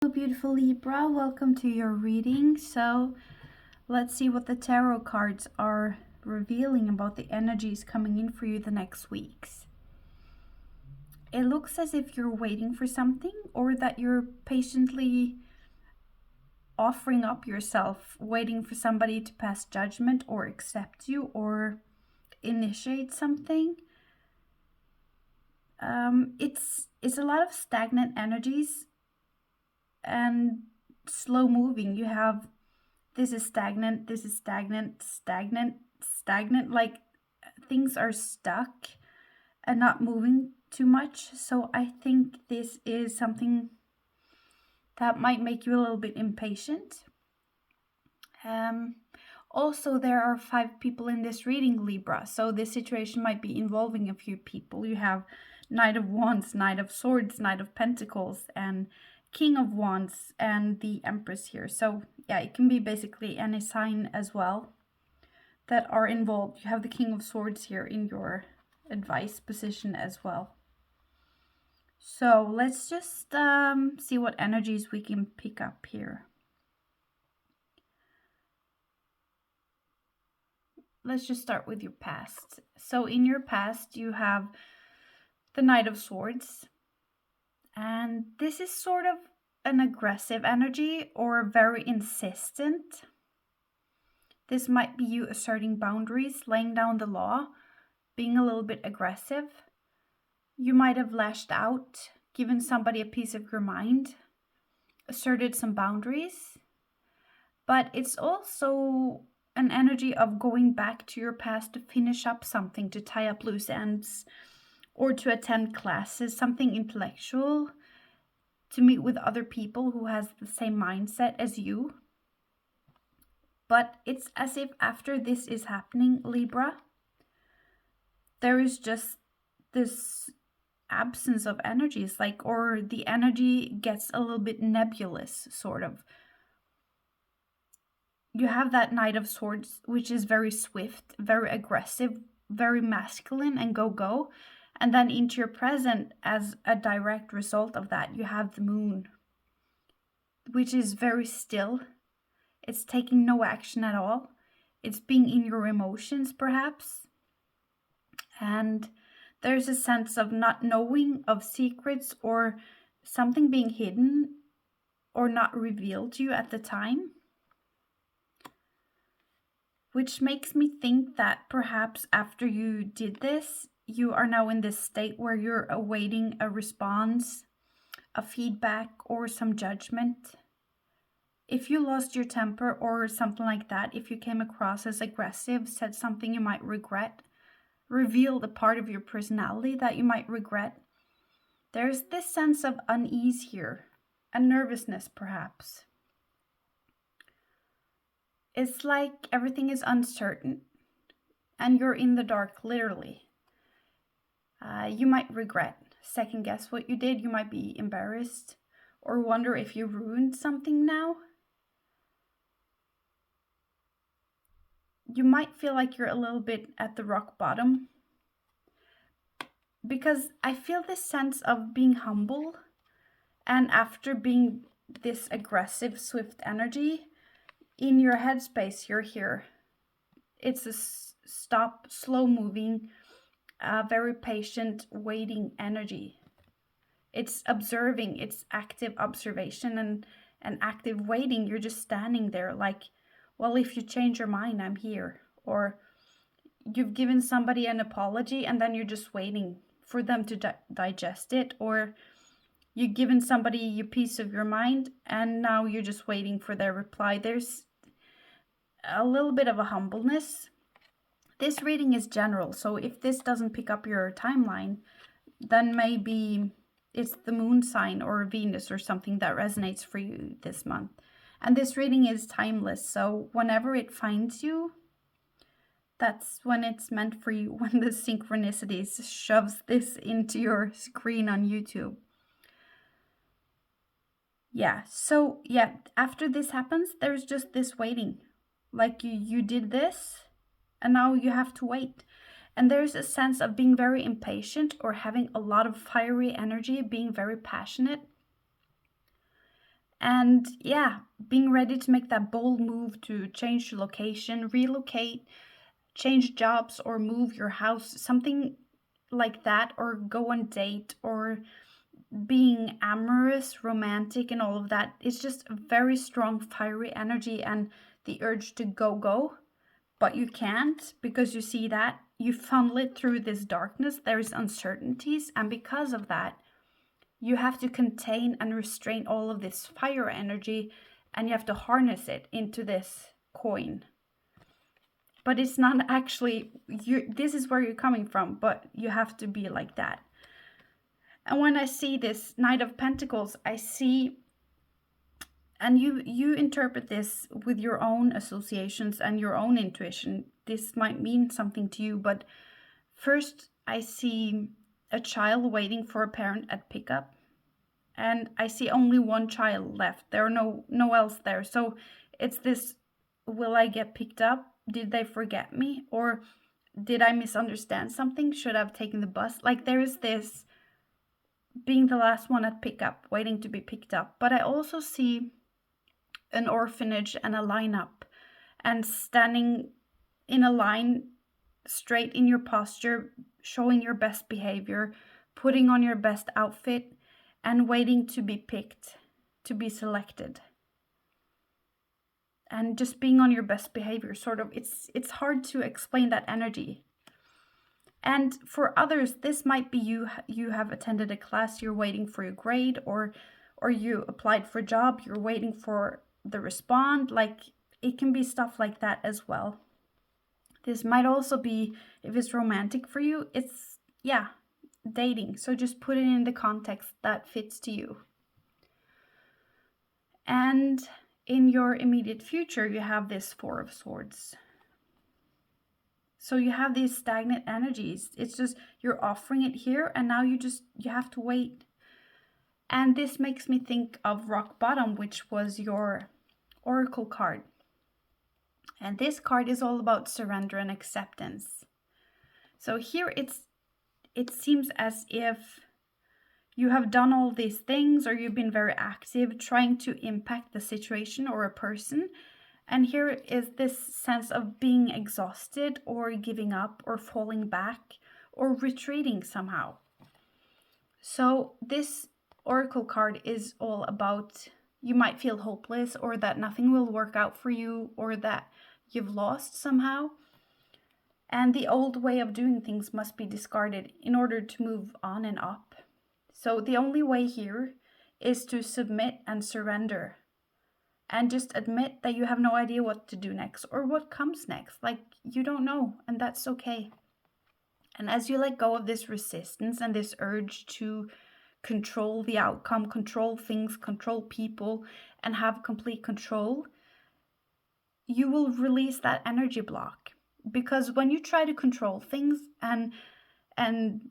Hello, beautiful Libra. Welcome to your reading. So let's see what the tarot cards are revealing about the energies coming in for you the next weeks. It looks as if you're waiting for something, or that you're patiently offering up yourself, waiting for somebody to pass judgment or accept you or initiate something. It's a lot of stagnant energies and slow moving. You have this is stagnant, this is stagnant, stagnant, like things are stuck and not moving too much. So I think this is something that might make you a little bit impatient. Also, there are 5 people in this reading, Libra, so this situation might be involving a few people. You have Knight of Wands, Knight of Swords, Knight of Pentacles, and King of Wands, and the Empress here. So yeah, it can be basically any sign as well that are involved. You have the King of Swords here in your advice position as well. So let's just see what energies we can pick up here. Let's just start with your past. So in your past, you have the Knight of Swords. And this is sort of an aggressive energy or very insistent. This might be you asserting boundaries, laying down the law, being a little bit aggressive. You might have lashed out, given somebody a piece of your mind, asserted some boundaries. But it's also an energy of going back to your past to finish up something, to tie up loose ends, or to attend classes, something intellectual, to meet with other people who has the same mindset as you. But it's as if after this is happening, Libra, there is just this absence of energies, like, or the energy gets a little bit nebulous, sort of. You have that Knight of Swords, which is very swift, very aggressive, very masculine and go. And then into your present, as a direct result of that, you have the Moon, which is very still. It's taking no action at all. It's being in your emotions, perhaps. And there's a sense of not knowing, of secrets, or something being hidden or not revealed to you at the time. Which makes me think that perhaps after you did this, you are now in this state where you're awaiting a response, a feedback, or some judgment. If you lost your temper or something like that, if you came across as aggressive, said something you might regret, revealed a part of your personality that you might regret, there's this sense of unease here, a nervousness perhaps. It's like everything is uncertain and you're in the dark, literally. You might regret, second guess what you did. You might be embarrassed or wonder if you ruined something now. You might feel like you're a little bit at the rock bottom, because I feel this sense of being humble, and after being this aggressive, swift energy, in your headspace, you're here. It's a stop, slow moving, very patient, waiting energy. It's observing, it's active observation and active waiting. You're just standing there like, well, if you change your mind, I'm here. Or you've given somebody an apology and then you're just waiting for them to digest it. Or you've given somebody a piece of your mind and now you're just waiting for their reply. There's a little bit of a humbleness. This reading is general, so if this doesn't pick up your timeline, then maybe it's the moon sign or Venus or something that resonates for you this month. And this reading is timeless, so whenever it finds you, that's when it's meant for you, when the synchronicities shoves this into your screen on YouTube. Yeah, so yeah, after this happens, there's just this waiting. Like you did this, and now you have to wait. And there's a sense of being very impatient or having a lot of fiery energy, being very passionate. And yeah, being ready to make that bold move to change location, relocate, change jobs, or move your house, something like that, or go on date, or being amorous, romantic, and all of that. It's just a very strong, fiery energy and the urge to go, but you can't because you see that you funnel it through this darkness. There's uncertainties, and because of that, you have to contain and restrain all of this fire energy, and you have to harness it into this coin. But it's not actually you. This is where you're coming from, but you have to be like that. And when I see this Knight of Pentacles, I see, and you interpret this with your own associations and your own intuition. This might mean something to you, but first I see a child waiting for a parent at pickup, and I see only one child left. There are no else there. So it's this: will I get picked up? Did they forget me? Or did I misunderstand something? Should I have taken the bus? Like, there is this being the last one at pickup, waiting to be picked up. But I also see an orphanage and a lineup, and standing in a line, straight in your posture, showing your best behavior, putting on your best outfit, and waiting to be picked, to be selected. And just being on your best behavior, sort of, it's hard to explain that energy. And for others, this might be you have attended a class, you're waiting for your grade, or you applied for a job, you're waiting for the respond. Like, it can be stuff like that as well. This might also be, if it's romantic for you, it's, yeah, dating. So just put it in the context that fits to you. And in your immediate future, you have this Four of Swords. So you have these stagnant energies. It's just, you're offering it here, and now you have to wait. And this makes me think of Rock Bottom, which was your oracle card. And this card is all about surrender and acceptance. So here it seems as if you have done all these things, or you've been very active trying to impact the situation or a person. And here is this sense of being exhausted, or giving up, or falling back, or retreating somehow. So this oracle card is all about, you might feel hopeless, or that nothing will work out for you, or that you've lost somehow. And the old way of doing things must be discarded in order to move on and up. So the only way here is to submit and surrender, and just admit that you have no idea what to do next, or what comes next. Like, you don't know, and that's okay. And as you let go of this resistance and this urge to control the outcome, control things, control people, and have complete control, you will release that energy block. Because when you try to control things and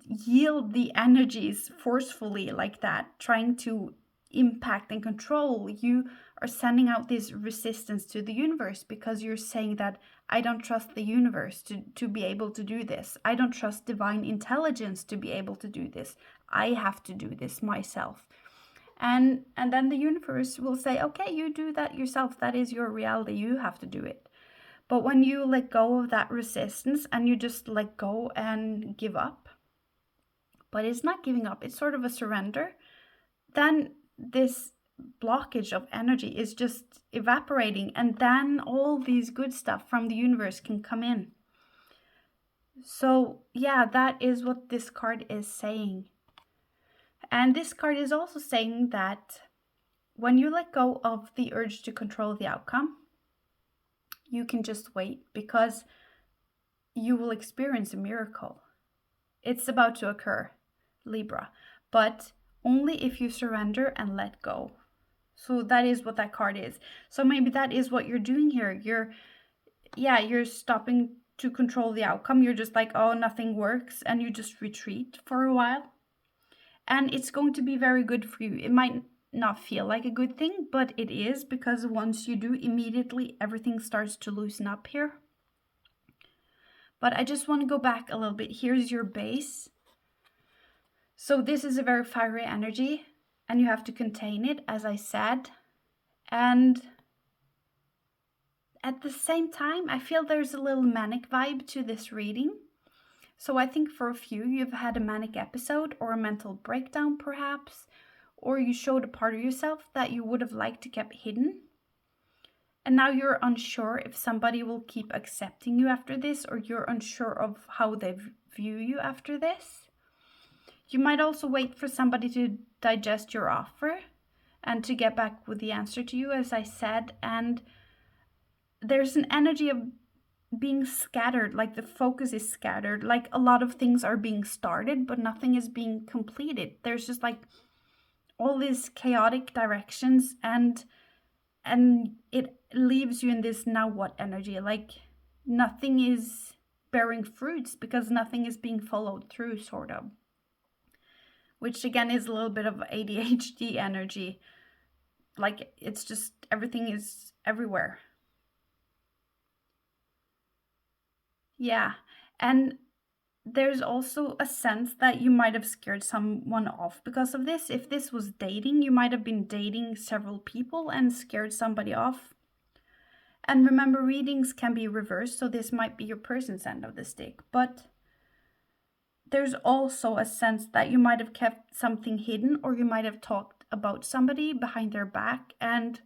yield the energies forcefully like that, trying to impact and control, you are sending out this resistance to the universe, because you're saying that I don't trust the universe to be able to do this. I don't trust divine intelligence to be able to do this. I have to do this myself. And then the universe will say, okay, you do that yourself. That is your reality. You have to do it. But when you let go of that resistance and you just let go and give up, but it's not giving up, it's sort of a surrender, then this blockage of energy is just evaporating, and then all these good stuff from the universe can come in. So yeah, that is what this card is saying. And this card is also saying that when you let go of the urge to control the outcome, you can just wait, because you will experience a miracle. It's about to occur, Libra, but only if you surrender and let go. So that is what that card is. So maybe that is what you're doing here. You're stopping to control the outcome. You're just like, oh, nothing works, and you just retreat for a while. And it's going to be very good for you. It might not feel like a good thing, but it is, because once you do, immediately everything starts to loosen up here. But I just want to go back a little bit. Here's your base. So this is a very fiery energy, and you have to contain it, as I said. And at the same time, I feel there's a little manic vibe to this reading. So I think for a few, you've had a manic episode or a mental breakdown perhaps, or you showed a part of yourself that you would have liked to keep hidden. And now you're unsure if somebody will keep accepting you after this, or you're unsure of how they view you after this. You might also wait for somebody to digest your offer and to get back with the answer to you, as I said. And there's an energy of being scattered, like the focus is scattered, like a lot of things are being started, but nothing is being completed. There's just like all these chaotic directions, and it leaves you in this now what energy, like nothing is bearing fruits because nothing is being followed through, sort of. Which again is a little bit of ADHD energy. Like it's just everything is everywhere. Yeah. And there's also a sense that you might have scared someone off because of this. If this was dating, you might have been dating several people and scared somebody off. And remember, readings can be reversed, so this might be your person's end of the stick. But there's also a sense that you might have kept something hidden, or you might have talked about somebody behind their back, and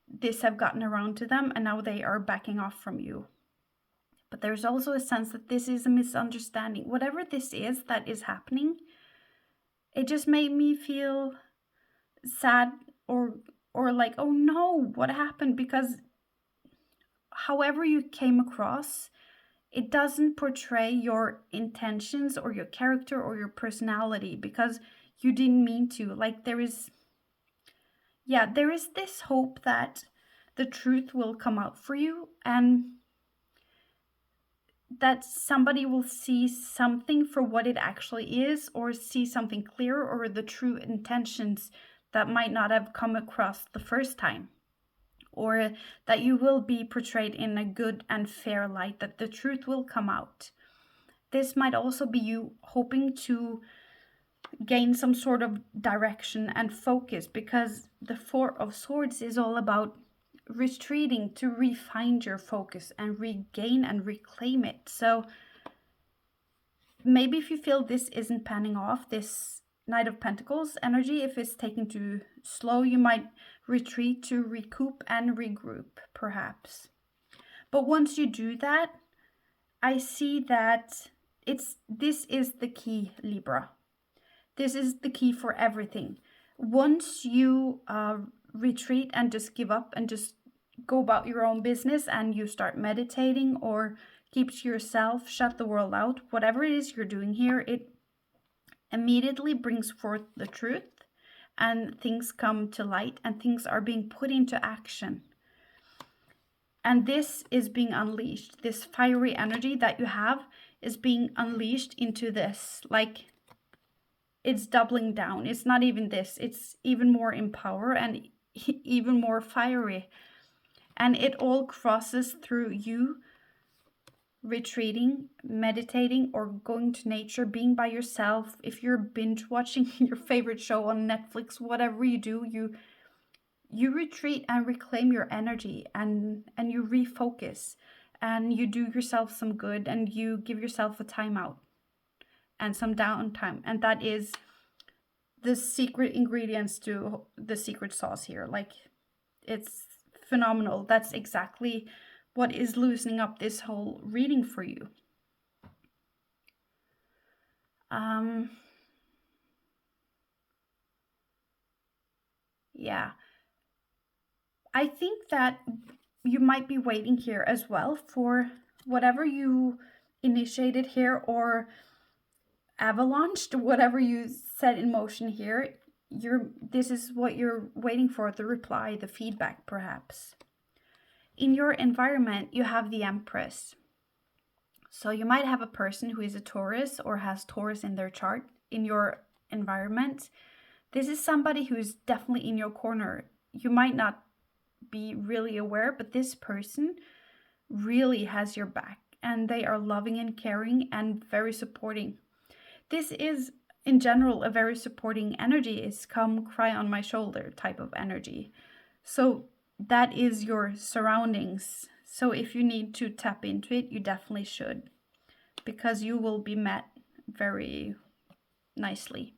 this have gotten around to them, and now they are backing off from you. But there's also a sense that this is a misunderstanding. Whatever this is that is happening, it just made me feel sad or like, oh no, what happened? Because however you came across, it doesn't portray your intentions or your character or your personality, because you didn't mean to. Like there is this hope that the truth will come out for you, and that somebody will see something for what it actually is, or see something clear, or the true intentions that might not have come across the first time, or that you will be portrayed in a good and fair light, that the truth will come out. This might also be you hoping to gain some sort of direction and focus, because the Four of Swords is all about retreating to refine your focus and regain and reclaim it. So maybe if you feel this isn't panning off, this Knight of Pentacles energy, if it's taken too slow, you might retreat to recoup and regroup perhaps. But once you do that, I see that this is the key, Libra. This is the key for everything. Once you retreat and just give up and just go about your own business, and you start meditating or keep to yourself, shut the world out, whatever it is you're doing here, it immediately brings forth the truth, and things come to light, and things are being put into action. And this is being unleashed. This fiery energy that you have is being unleashed into this. Like, it's doubling down. It's not even this. It's even more in power and even more fiery. And it all crosses through you retreating, meditating, or going to nature, being by yourself. If you're binge watching your favorite show on Netflix, whatever you do, you retreat and reclaim your energy, and you refocus, and you do yourself some good, and you give yourself a timeout and some downtime. And that is the secret ingredients to the secret sauce here. Like, it's phenomenal. That's exactly what is loosening up this whole reading for you. Yeah. I think that you might be waiting here as well for whatever you initiated here or avalanched, whatever you set in motion here. This is what you're waiting for, the reply, the feedback perhaps. In your environment, you have the Empress. So you might have a person who is a Taurus or has Taurus in their chart in your environment. This is somebody who is definitely in your corner. You might not be really aware, but this person really has your back, and they are loving and caring and very supporting. This is, in general, a very supporting energy. Is come cry on my shoulder type of energy. So that is your surroundings. So if you need to tap into it, you definitely should, because you will be met very nicely.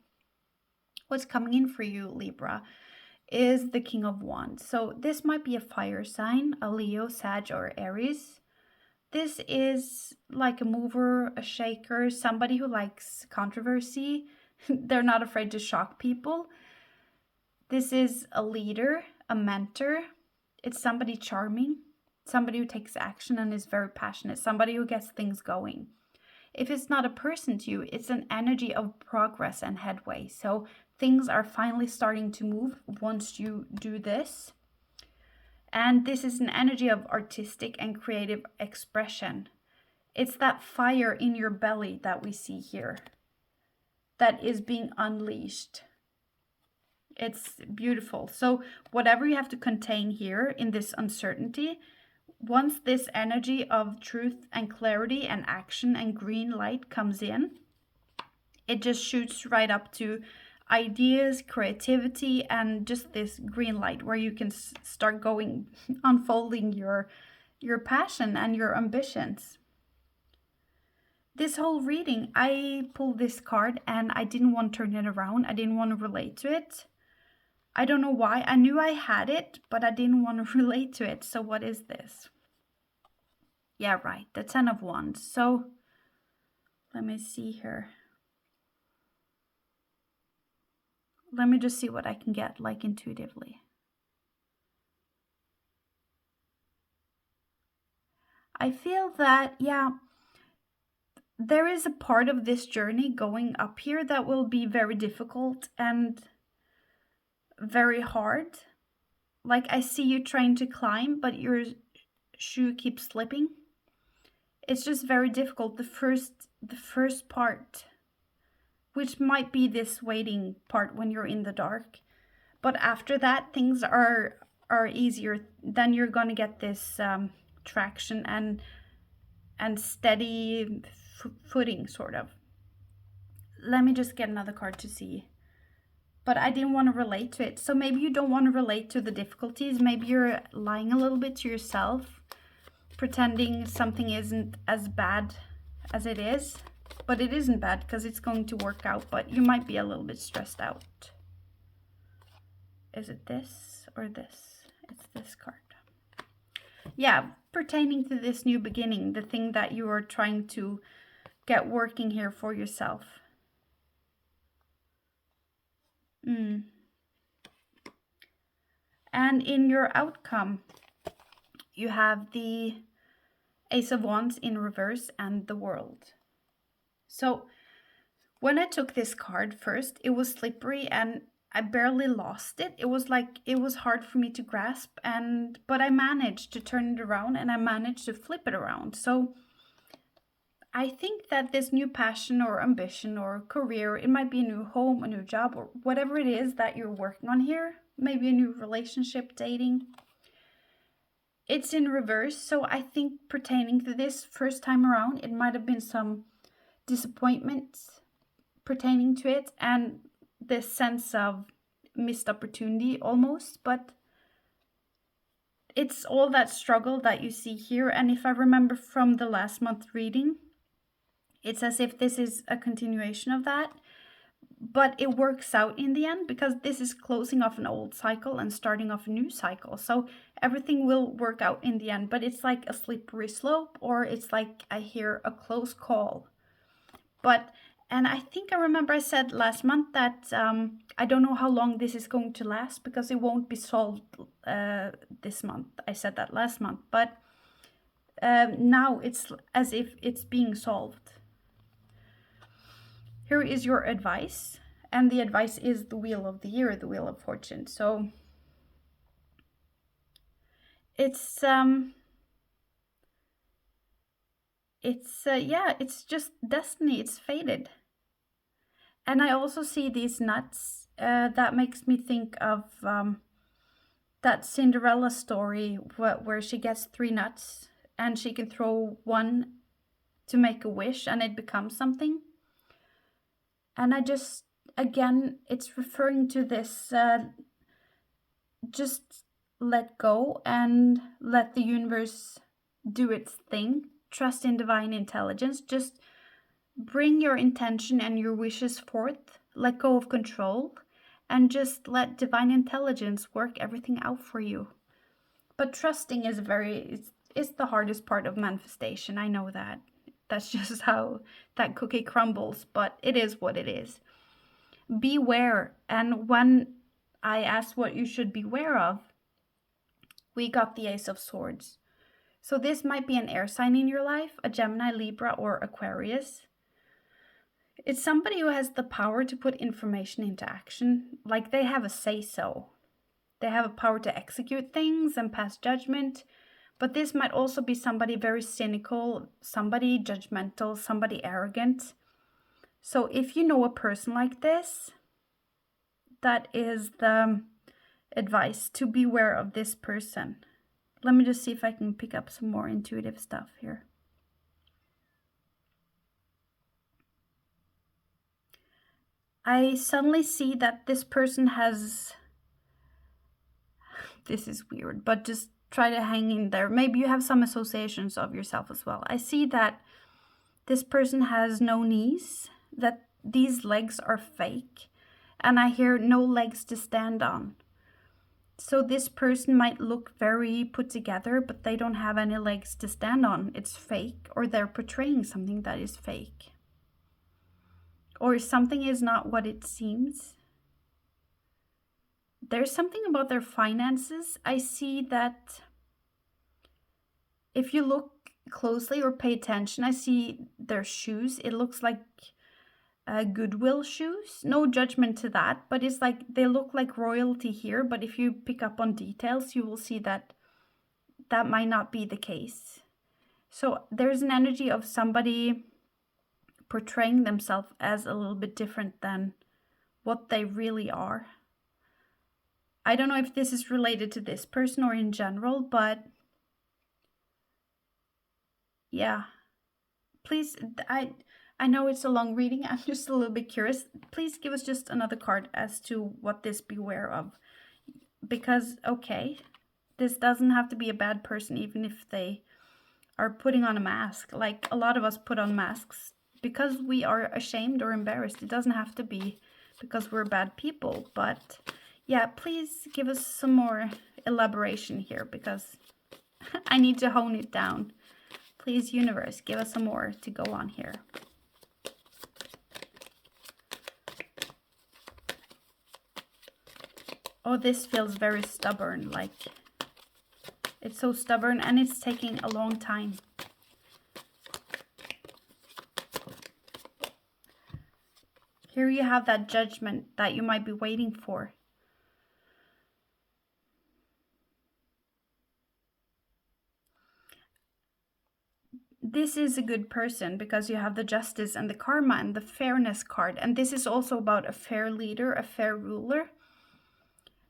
What's coming in for you, Libra, is the King of Wands. So this might be a fire sign, a Leo, Sag, or Aries. This is like a mover, a shaker, somebody who likes controversy. They're not afraid to shock people. This is a leader, a mentor. It's somebody charming, somebody who takes action and is very passionate, somebody who gets things going. If it's not a person to you, it's an energy of progress and headway. So things are finally starting to move once you do this. And this is an energy of artistic and creative expression. It's that fire in your belly that we see here that is being unleashed. It's beautiful. So whatever you have to contain here in this uncertainty, once this energy of truth and clarity and action and green light comes in, it just shoots right up to ideas, creativity, and just this green light where you can start going, unfolding your passion and your ambitions. This whole reading, I pulled this card and I didn't want to turn it around. I didn't want to relate to it. I don't know why. I knew I had it, but I didn't want to relate to it. So what is this? Yeah, right. The 10 of Wands. So let me see here. Let me just see what I can get, like, intuitively. I feel that, yeah, there is a part of this journey going up here that will be very difficult and very hard. Like, I see you trying to climb, but your shoe keeps slipping. It's just very difficult. The first part, which might be this waiting part when you're in the dark. But after that, things are easier. Then you're going to get this traction and steady footing, sort of. Let me just get another card to see. But I didn't want to relate to it. So maybe you don't want to relate to the difficulties. Maybe you're lying a little bit to yourself, pretending something isn't as bad as it is. But it isn't bad because it's going to work out. But you might be a little bit stressed out. Is it this or this? It's this card. Yeah, pertaining to this new beginning, the thing that you are trying to get working here for yourself. And in your outcome, you have the Ace of Wands in reverse and the World. So when I took this card first, it was slippery and I barely lost it. It was like, it was hard for me to grasp, but I managed to turn it around and I managed to flip it around. So I think that this new passion or ambition or career, it might be a new home, a new job, or whatever it is that you're working on here, maybe a new relationship, dating, it's in reverse. So I think pertaining to this first time around, it might have been some disappointments pertaining to it and this sense of missed opportunity almost, but it's all that struggle that you see here. And if I remember from the last month reading, it's as if this is a continuation of that, but it works out in the end because this is closing off an old cycle and starting off a new cycle. So everything will work out in the end, but it's like a slippery slope, or it's like I hear a close call. And I think I remember I said last month that I don't know how long this is going to last because it won't be solved this month. I said that last month, but now it's as if it's being solved. Here is your advice, and the advice is the Wheel of the Year, the Wheel of Fortune. So it's just destiny. It's fated. And I also see these nuts. That makes me think of that Cinderella story where she gets 3 nuts and she can throw one to make a wish and it becomes something. And I again, it's referring to this, just let go and let the universe do its thing. Trust in divine intelligence. Just bring your intention and your wishes forth. Let go of control and just let divine intelligence work everything out for you. But trusting is it's the hardest part of manifestation. I know that. That's just how that cookie crumbles, but it is what it is. Beware. And when I asked what you should beware of, we got the Ace of Swords. So this might be an air sign in your life, a Gemini, Libra, or Aquarius. It's somebody who has the power to put information into action, like they have a say-so. They have a power to execute things and pass judgment, but this might also be somebody very cynical, somebody judgmental, somebody arrogant. So if you know a person like this, that is the advice, to beware of this person. Let me just see if I can pick up some more intuitive stuff here. I suddenly see that this person has... This is weird, but just try to hang in there. Maybe you have some associations of yourself as well. I see that this person has no knees, that these legs are fake, and I hear no legs to stand on. So this person might look very put together, but they don't have any legs to stand on. It's fake, or they're portraying something that is fake. Or something is not what it seems. There's something about their finances. I see that if you look closely or pay attention, I see their shoes. It looks like Goodwill shoes. No judgment to that, but it's like they look like royalty here. But if you pick up on details, you will see that that might not be the case. So there's an energy of somebody portraying themselves as a little bit different than what they really are. I don't know if this is related to this person or in general, but yeah. Please, I know it's a long reading. I'm just a little bit curious. Please give us just another card as to what this beware of. Because, okay, this doesn't have to be a bad person, even if they are putting on a mask. Like, a lot of us put on masks because we are ashamed or embarrassed. It doesn't have to be because we're bad people, but... yeah, please give us some more elaboration here, because I need to hone it down. Please, universe, give us some more to go on here. Oh, this feels very stubborn, like it's so stubborn and it's taking a long time. Here you have that judgment that you might be waiting for. This is a good person because you have the justice and the karma and the fairness card. And this is also about a fair leader, a fair ruler.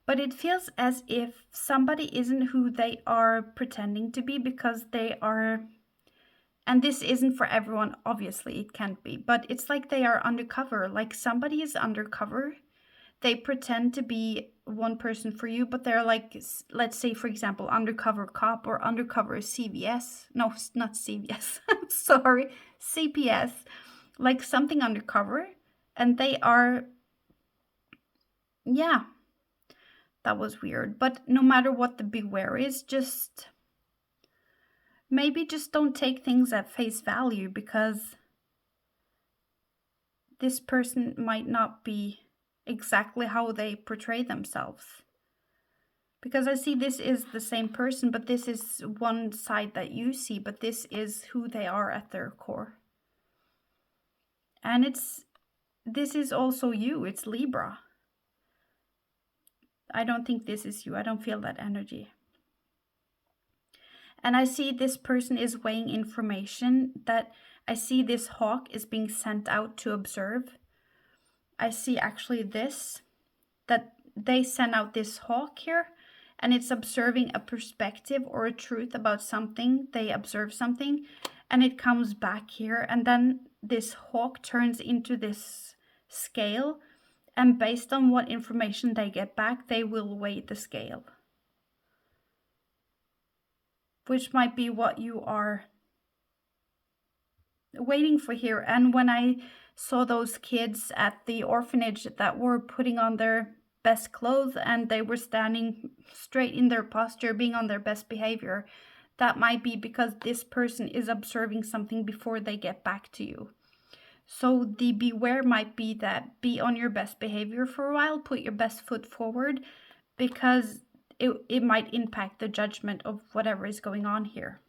But it feels as if somebody isn't who they are pretending to be, because they are... and this isn't for everyone, obviously, it can't be. But it's like they are undercover, like somebody is undercover. They pretend to be one person for you, but they're like, let's say, for example, undercover cop or undercover CVS. No, not CVS. Sorry, CPS. Like something undercover. And they are... yeah, that was weird. But no matter what the beware is, just... maybe just don't take things at face value, because this person might not be exactly how they portray themselves. Because I see this is the same person, but this is one side that you see, but this is who they are at their core. And this is also you, it's Libra. I don't think this is you, I don't feel that energy. And I see this person is weighing information, that I see this hawk is being sent out to observe. I see actually this, that they send out this hawk here, and it's observing a perspective or a truth about something. They observe something, and it comes back here, and then this hawk turns into this scale, and based on what information they get back, they will weigh the scale. which might be what you are waiting for here. And when I saw those kids at the orphanage that were putting on their best clothes and they were standing straight in their posture, being on their best behavior, that might be because this person is observing something before they get back to you. So the beware might be that be on your best behavior for a while, put your best foot forward, because it might impact the judgment of whatever is going on here.